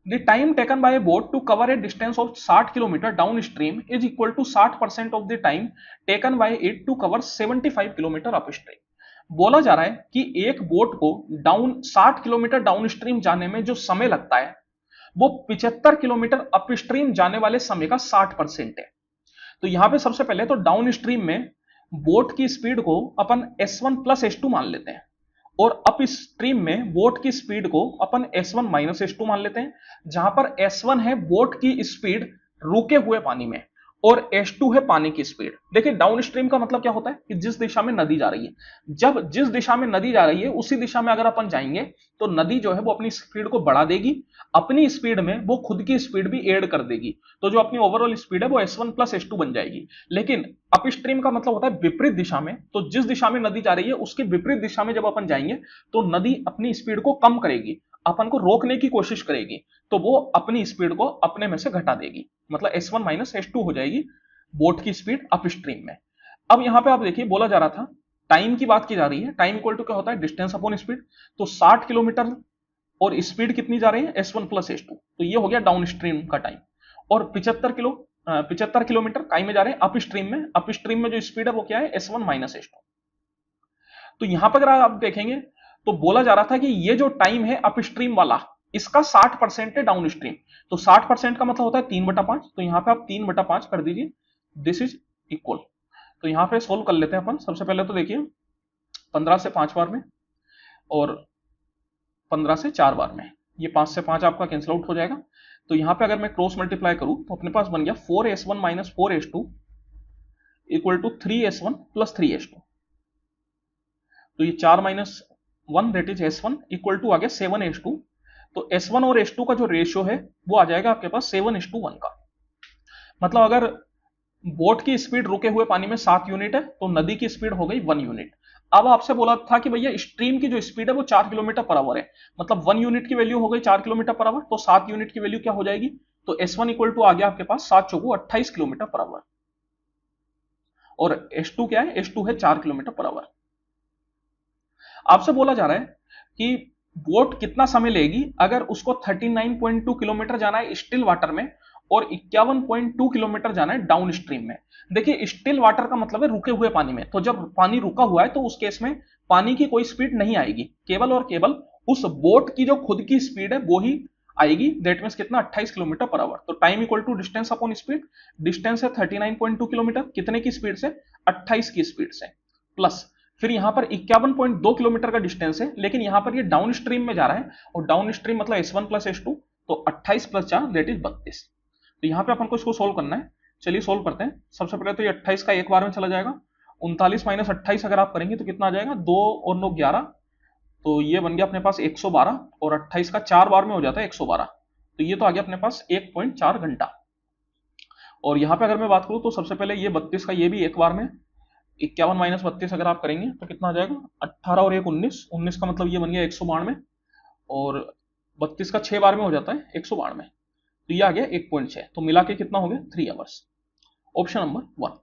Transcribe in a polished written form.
The time taken by a boat to cover a distance of 60 kilometre downstream is equal to 60% of the time taken by it to cover 75 kilometre upstream. बोला जा रहा है कि एक boat को down 60 kilometre down stream जाने में जो समय लगता है वो 75 किलोमीटर अप स्ट्रीम जाने वाले समय का 60% है। तो यहां पे सबसे पहले तो डाउन स्ट्रीम में बोट की स्पीड को अपन S1 प्लस S2 मान लेते हैं, और अप स्ट्रीम में बोट की स्पीड को अपन S1 माइनस S2 मान लेते हैं, जहां पर S1 है बोट की स्पीड रुके हुए पानी में और S2 है पानी की स्पीड। देखिए डाउन स्ट्रीम का मतलब क्या होता है कि जिस दिशा में नदी जा रही है, जब जिस दिशा में नदी जा रही है उसी दिशा में अगर अपन जाएंगे तो नदी जो है वो अपनी स्पीड को बढ़ा देगी, अपनी स्पीड में वो खुद की स्पीड भी ऐड कर देगी, तो जो अपनी ओवरऑल स्पीड है वो S1 प्लस S2 बन जाएगी। लेकिन अप स्ट्रीम का मतलब होता है विपरीत दिशा में, तो जिस दिशा में नदी जा रही है उसके विपरीत दिशा में जब अपन जाएंगे तो नदी अपनी स्पीड को कम करेगी, अपन को रोकने की कोशिश करेगी, तो वो अपनी स्पीड को अपने में से घटा देगी, मतलब S1 माइनस S2 हो जाएगी बोट की स्पीड अप स्ट्रीम में। अब यहां पे आप देखिए बोला जा रहा था टाइम की बात की जा रही है, टाइम इक्वल टू क्या होता है डिस्टेंस अपॉन स्पीड, तो 60 किलोमीटर और स्पीड कितनी जा रही है S1 प्लस S2, तो ये हो गया डाउन स्ट्रीम का टाइम। और 75 किलोमीटर काई में जा रहे हैं अप स्ट्रीम में, अप स्ट्रीम में जो स्पीड है वो क्या है S1 माइनस S2। तो यहां पर अगर आप देखेंगे तो बोला जा रहा था कि ये जो टाइम है अप स्ट्रीम वाला इसका 60% है डाउन स्ट्रीम, तो 60% का मतलब होता है 3/5, तो यहां पे आप 3/5 कर दीजिए, दिस इज इक्वल। तो यहां पे सोल्व कर लेते हैं अपन। सबसे पहले तो देखिए 15 से 5 बार में और 15 से 4 बार में, ये 5 से 5 आपका कैंसिल आउट हो जाएगा। तो यहां पे अगर मैं क्रॉस मल्टीप्लाई करूं तो अपने पास बन गया 4S1 minus 4S2 equal to 3S1 plus 3S2। तो ये 4 minus 1 that is S1 equal to आ गया 7S2। तो S1 और S2 का जो रेशियो है वो आ जाएगा आपके पास 7:1 का। मतलब अगर बोट की स्पीड रुके हुए पानी में 7 यूनिट है तो नदी की स्पीड हो गई 1 यूनिट। अब आपसे बोला था कि भैया स्ट्रीम की जो स्पीड है वो 4 किलोमीटर पर आवर है, मतलब 1 यूनिट की वैल्यू हो गई 4 किलोमीटर पर आवर, तो 7 यूनिट की वैल्यू क्या हो जाएगी, तो S1 इक्वल टू आ गया आपके पास 7 चौको 28 किलोमीटर पर आवर, और S2 क्या है, S2 है 4 किलोमीटर पर आवर। आपसे बोला जा रहा है कि बोट कितना समय लेगी अगर उसको 39.2 किलोमीटर जाना है स्टिल वाटर में और 51.2 किलोमीटर जाना है डाउन स्ट्रीम में। देखिए स्टिल वाटर का मतलब है रुके हुए पानी में, तो जब पानी रुका हुआ है तो उस केस में पानी की कोई स्पीड नहीं आएगी, केवल और केवल उस बोट की जो खुद की स्पीड है वो ही आएगी, दैट मींस कितना 28 किलोमीटर पर आवर। तो time equal to distance upon speed, distance है 39.2 किलोमीटर, कितने की स्पीड से, 28 की स्पीड से, प्लस फिर यहां पर 51.2 किलोमीटर का डिस्टेंस है, लेकिन यहां पर ये डाउन स्ट्रीम में जा रहा है, और डाउन स्ट्रीम मतलब S1 प्लस S2, तो 28 प्लस 4 दैट इज 32। तो यहां पे अपन को इसको सोल्व करना है, चलिए सोल्व करते हैं। सबसे पहले तो ये 28 का एक बार में चला जाएगा, 39 माइनस 28 अगर आप करेंगे तो कितना आ जाएगा, 2 और 9 11, तो ये बन गया अपने पास 112, और 28 का 4 बार में हो जाता है 112, तो ये तो आ गया अपने पास 1.4 घंटा। और यहां पे अगर मैं बात करूं तो सबसे पहले ये 32 का ये भी एक बार में, 51 माइनस 32 अगर आप करेंगे तो कितना आ जाएगा, 18 और 1 19, 19 का मतलब ये बन गया 192, और 32 का 6 बार में हो जाता है 192, तो ये आ गया 1.6, तो मिला के कितना हो गया 3 आवर्स। Option number 1।